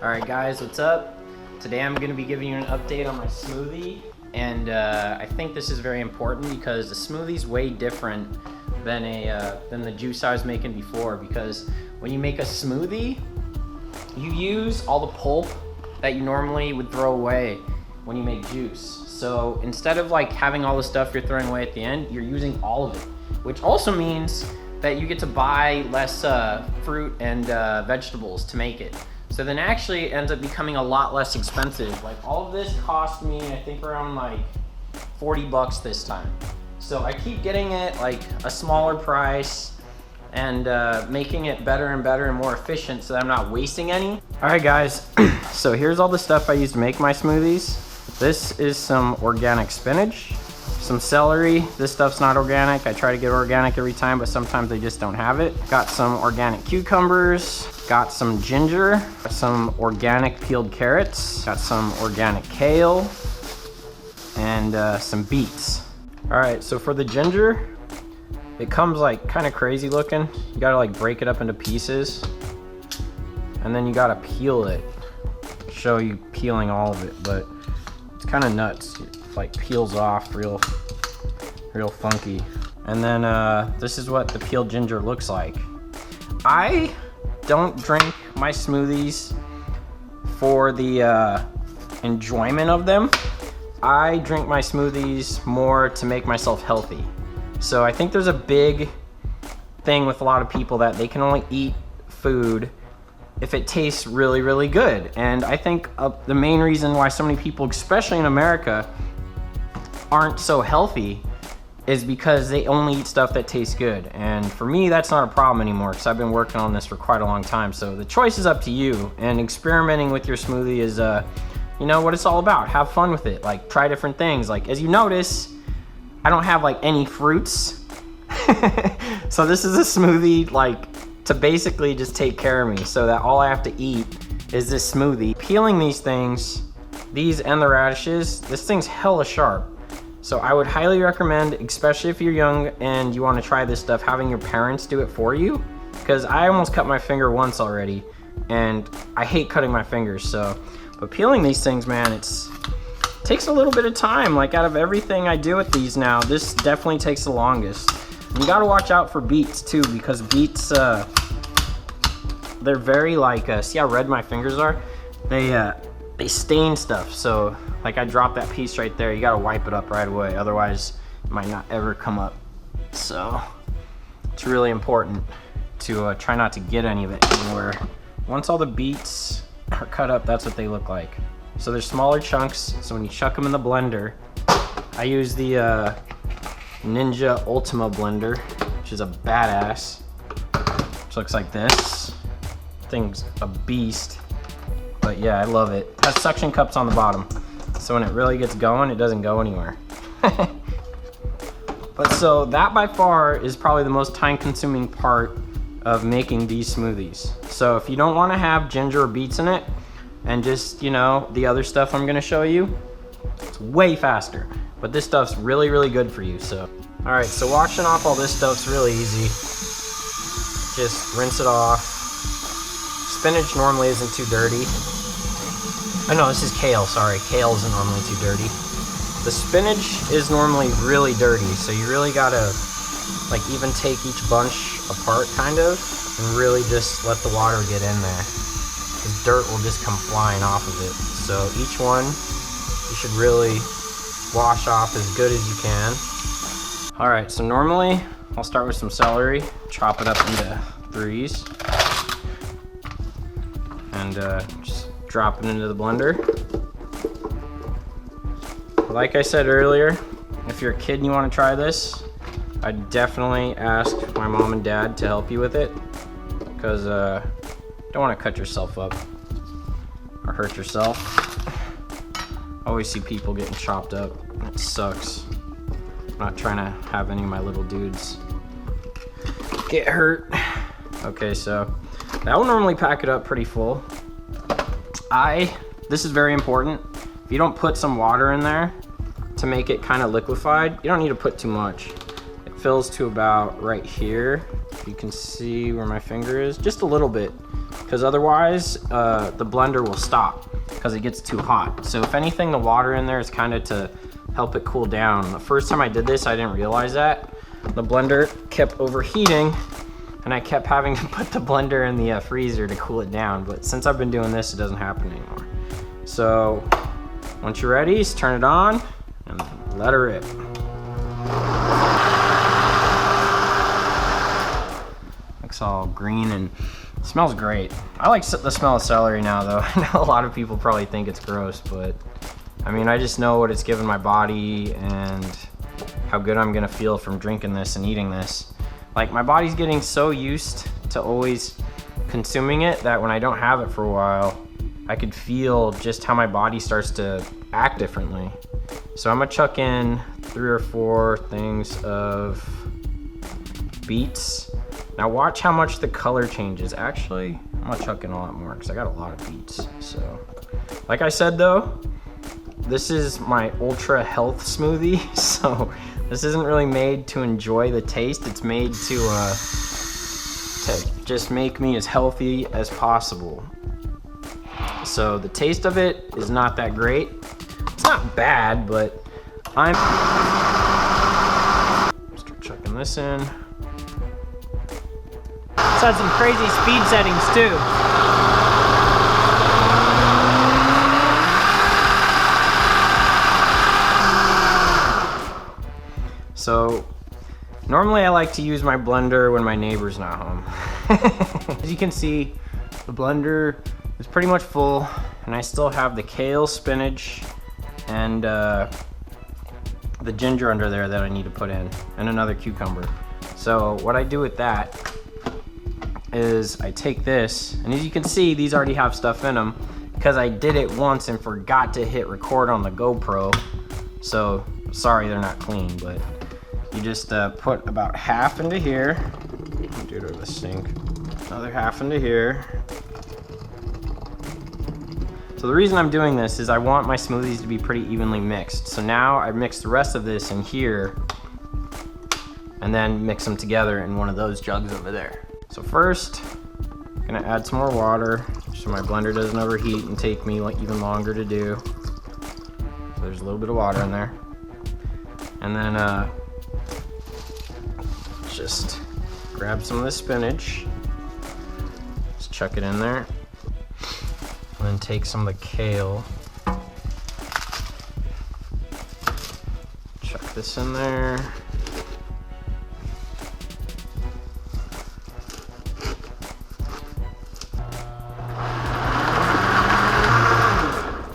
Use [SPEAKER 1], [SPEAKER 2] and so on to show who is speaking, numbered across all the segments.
[SPEAKER 1] Alright guys, what's up? Today I'm going to be giving you an update on my smoothie, and I think this is very important because the smoothie's way different than the juice I was making before, because when you make a smoothie, you use all the pulp that you normally would throw away when you make juice. So instead of like having all the stuff you're throwing away at the end, you're using all of it, which also means that you get to buy less fruit and vegetables to make it. So then actually it ends up becoming a lot less expensive. Like all of this cost me, I think around like 40 bucks this time. So I keep getting it like a smaller price and making it better and better and more efficient so that I'm not wasting any. All right guys, so here's all the stuff I use to make my smoothies. This is some organic spinach, some celery. This stuff's not organic. I try to get organic every time, but sometimes they just don't have it. Got some organic cucumbers, got some ginger, got some organic peeled carrots, got some organic kale, and some beets. All right, so for the ginger, it comes like kind of crazy looking. You gotta like break it up into pieces, and then you gotta peel it. I'll show you peeling all of it, but it's kind of nuts. It like peels off real funky. And then this is what the peeled ginger looks like. I don't drink my smoothies for the enjoyment of them. I drink my smoothies more to make myself healthy. So I think there's a big thing with a lot of people that they can only eat food if it tastes really, really good. And I think the main reason why so many people, especially in America, aren't so healthy is because they only eat stuff that tastes good. And for me, that's not a problem anymore because I've been working on this for quite a long time. So the choice is up to you, and experimenting with your smoothie is you know what it's all about. Have fun with it. Like try different things. Like as you notice, I don't have like any fruits. So this is a smoothie like to basically just take care of me, so that all I have to eat is this smoothie. Peeling these things, these and the radishes, this thing's hella sharp. So I would highly recommend, especially if you're young and you want to try this stuff, having your parents do it for you, because I almost cut my finger once already and I hate cutting my fingers. So but peeling these things, man, it takes a little bit of time. Like out of everything I do with these now, this definitely takes the longest. And you got to watch out for beets too, because beets they're very like see how red my fingers are? They stain stuff. So like I dropped that piece right there, you gotta wipe it up right away, otherwise it might not ever come up. So it's really important to try not to get any of it anywhere. Once all the beets are cut up, that's what they look like. So they're smaller chunks, so when you chuck them in the blender, I use the Ninja Ultima blender, which is a badass, which looks like this. Thing's a beast. But yeah, I love it. It has suction cups on the bottom, so when it really gets going, it doesn't go anywhere. But so that by far is probably the most time-consuming part of making these smoothies. So if you don't want to have ginger or beets in it, and just, you know, the other stuff I'm gonna show you, it's way faster. But this stuff's really, really good for you. So, all right, so washing off all this stuff's really easy. Just rinse it off. Spinach normally isn't too dirty. Oh no, this is kale, sorry. Kale isn't normally too dirty. The spinach is normally really dirty, so you really gotta like even take each bunch apart kind of, and really just let the water get in there. Because dirt will just come flying off of it. So each one, you should really wash off as good as you can. All right, so normally I'll start with some celery, chop it up into threes, and just drop it into the blender. Like I said earlier, if you're a kid and you want to try this, I'd definitely ask my mom and dad to help you with it, because you don't want to cut yourself up or hurt yourself. I always see people getting chopped up. It sucks. I'm not trying to have any of my little dudes get hurt. Okay, so that will normally pack it up pretty full. This is very important. If you don't put some water in there to make it kind of liquefied, you don't need to put too much. It fills to about right here. You can see where my finger is, just a little bit. because otherwise the blender will stop because it gets too hot. So if anything, the water in there is kind of to help it cool down. The first time I did this, I didn't realize that. The blender kept overheating and I kept having to put the blender in the freezer to cool it down. But since I've been doing this, it doesn't happen anymore. So once you're ready, just turn it on and let her rip. Looks all green and smells great. I like the smell of celery now though. I know a lot of people probably think it's gross, but I mean, I just know what it's given my body and how good I'm gonna feel from drinking this and eating this. Like, my body's getting so used to always consuming it that when I don't have it for a while, I could feel just how my body starts to act differently. So I'm gonna chuck in 3 or 4 things of beets. Now watch how much the color changes. Actually, I'm gonna chuck in a lot more because I got a lot of beets. So, like I said though, this is my ultra health smoothie, so this isn't really made to enjoy the taste. It's made to just make me as healthy as possible. So the taste of it is not that great. It's not bad, but I'm start chucking this in. It's had some crazy speed settings too. So normally I like to use my blender when my neighbor's not home. As you can see, the blender is pretty much full and I still have the kale, spinach, and the ginger under there that I need to put in, and another cucumber. So what I do with that is I take this, and as you can see, these already have stuff in them because I did it once and forgot to hit record on the GoPro. So sorry they're not clean, but you just put about half into here. Do it over the sink. Another half into here. So the reason I'm doing this is I want my smoothies to be pretty evenly mixed. So now I've mixed the rest of this in here and then mix them together in one of those jugs over there. So first, I'm gonna add some more water so my blender doesn't overheat and take me even longer to do. So there's a little bit of water in there. And then just grab some of the spinach, just chuck it in there, and then take some of the kale, chuck this in there,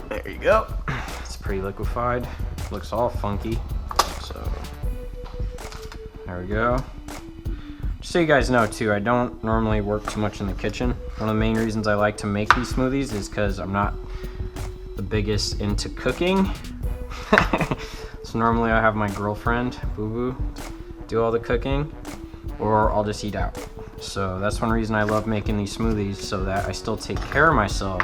[SPEAKER 1] there you go. It's pretty liquefied, looks all funky, so there we go. Just so you guys know too, I don't normally work too much in the kitchen. One of the main reasons I like to make these smoothies is because I'm not the biggest into cooking. So normally I have my girlfriend, Boo Boo, do all the cooking, or I'll just eat out. So that's one reason I love making these smoothies, so that I still take care of myself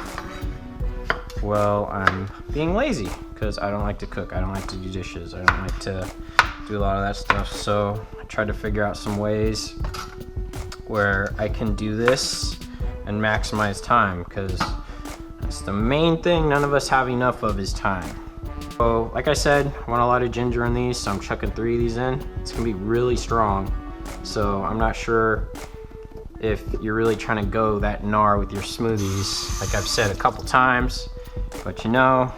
[SPEAKER 1] while I'm being lazy, because I don't like to cook, I don't like to do dishes, I don't like to do a lot of that stuff. So I try to figure out some ways where I can do this and maximize time, because that's the main thing none of us have enough of, is time. So like I said, I want a lot of ginger in these, so I'm chucking 3 of these in. It's gonna be really strong, so I'm not sure if you're really trying to go that gnar with your smoothies, like I've said a couple times, but you know,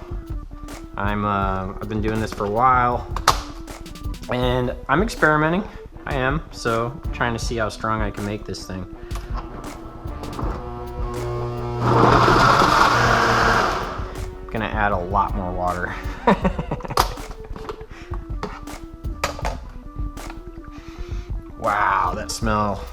[SPEAKER 1] I've been doing this for a while and I'm experimenting. I am, so I'm trying to see how strong I can make this thing. I'm gonna add a lot more water. Wow, that smell.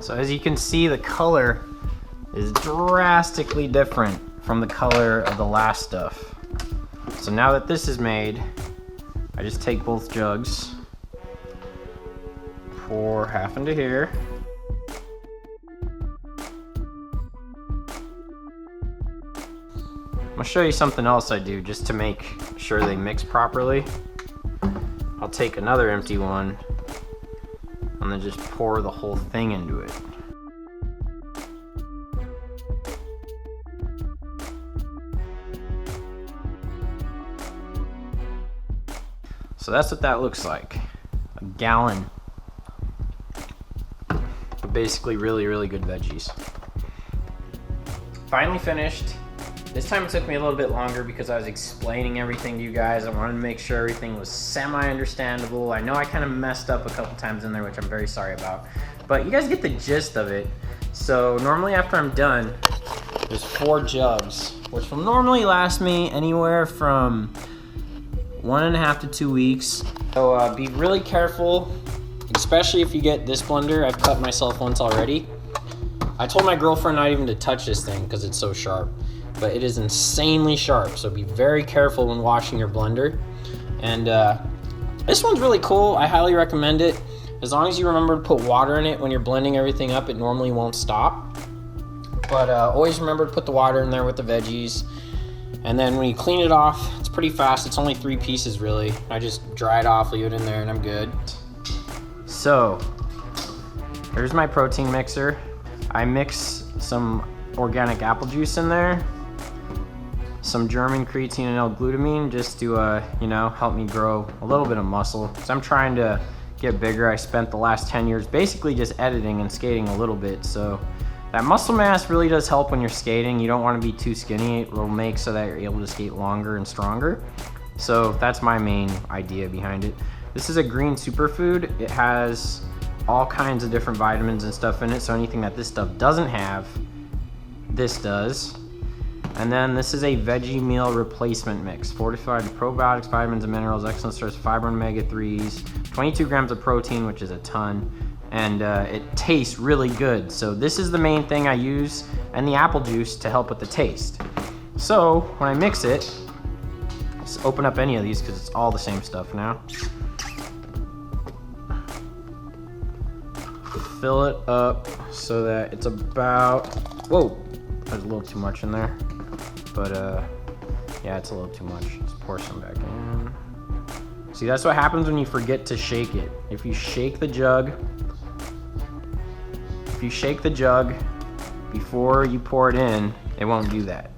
[SPEAKER 1] So as you can see, the color is drastically different from the color of the last stuff. So now that this is made, I just take both jugs, pour half into here, I'm gonna show you something else I do just to make sure they mix properly. I'll take another empty one and then just pour the whole thing into it. So that's what that looks like. A gallon of basically really, really good veggies. Finally finished. This time it took me a little bit longer because I was explaining everything to you guys. I wanted to make sure everything was semi-understandable. I know I kind of messed up a couple times in there, which I'm very sorry about. But you guys get the gist of it. So normally after I'm done, there's 4 jugs, which will normally last me anywhere from 1.5 to 2 weeks. So be really careful, especially if you get this blender. I've cut myself once already. I told my girlfriend not even to touch this thing because it's so sharp, but it is insanely sharp. So be very careful when washing your blender. And this one's really cool. I highly recommend it. As long as you remember to put water in it when you're blending everything up, it normally won't stop. But always remember to put the water in there with the veggies. And then when you clean it off, it's pretty fast. It's only 3 pieces really. I just dry it off, leave it in there, and I'm good. So, here's my protein mixer. I mix some organic apple juice in there, some German creatine and L-glutamine just to, you know, help me grow a little bit of muscle. Because I'm trying to get bigger. I spent the last 10 years basically just editing and skating a little bit, so that muscle mass really does help when you're skating. You don't want to be too skinny. It will make so that you're able to skate longer and stronger. So that's my main idea behind it. This is a green superfood. It has all kinds of different vitamins and stuff in it. So anything that this stuff doesn't have, this does. And then this is a veggie meal replacement mix. Fortified with probiotics, vitamins and minerals, excellent source of fiber and omega-3s, 22 grams of protein, which is a ton. And it tastes really good. So this is the main thing I use, and the apple juice to help with the taste. So when I mix it, let's open up any of these because it's all the same stuff now. Fill it up so that it's about, whoa, there's a little too much in there. But yeah, it's a little too much. Let's pour some back in. See, that's what happens when you forget to shake it. If you shake the jug, before you pour it in, it won't do that.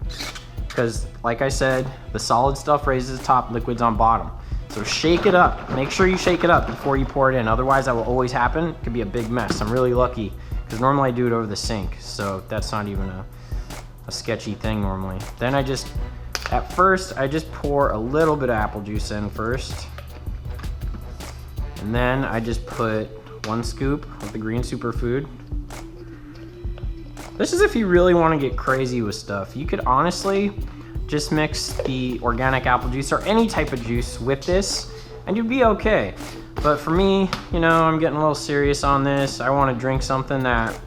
[SPEAKER 1] Because like I said, the solid stuff raises top, liquids on bottom. So shake it up. Make sure you shake it up before you pour it in. Otherwise, that will always happen. It could be a big mess. I'm really lucky because normally I do it over the sink. So that's not even a sketchy thing normally. Then at first, I just pour a little bit of apple juice in first. And then I just put 1 scoop of the green superfood. This is if you really want to get crazy with stuff. You could honestly just mix the organic apple juice or any type of juice with this and you'd be okay. But for me, you know, I'm getting a little serious on this. I want to drink something that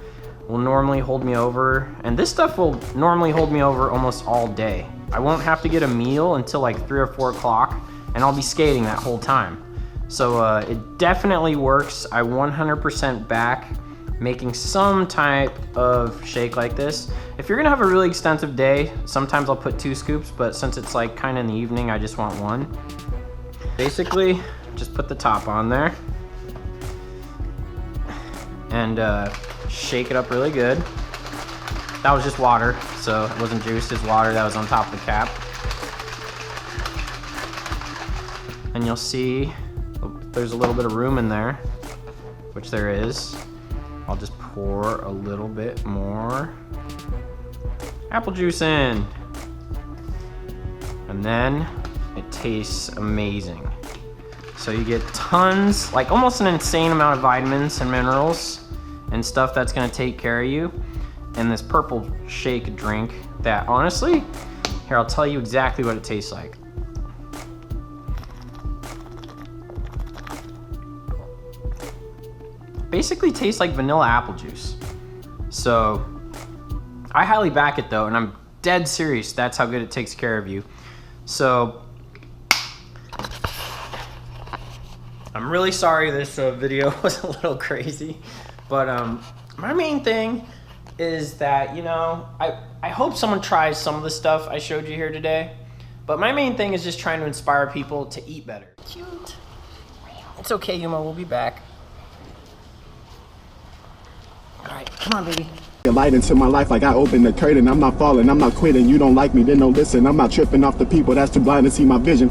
[SPEAKER 1] will normally hold me over. And this stuff will normally hold me over almost all day. I won't have to get a meal until like 3 or 4 o'clock and I'll be skating that whole time. So it definitely works. I 100% back making some type of shake like this. If you're gonna have a really extensive day, sometimes I'll put 2 scoops, but since it's like kind of in the evening, I just want 1. Basically, just put the top on there and shake it up really good. That was just water, so it wasn't juice, it's water that was on top of the cap. And you'll see there's a little bit of room in there, which there is. I'll just pour a little bit more apple juice in. And then it tastes amazing. So you get tons, like almost an insane amount of vitamins and minerals and stuff that's gonna take care of you in this purple shake drink that honestly, here I'll tell you exactly what it tastes like. Basically tastes like vanilla apple juice. So I highly back it though, and I'm dead serious. That's how good it takes care of you. So I'm really sorry this video was a little crazy, but my main thing is that, you know, I hope someone tries some of the stuff I showed you here today, but my main thing is just trying to inspire people to eat better.
[SPEAKER 2] Cute.
[SPEAKER 1] It's okay, Yuma, we'll be back. Alright, come on, baby.
[SPEAKER 2] A light into my life like I opened the curtain. I'm not falling, I'm not quitting. You don't like me, then don't listen. I'm not tripping off the people that's too blind to see my vision.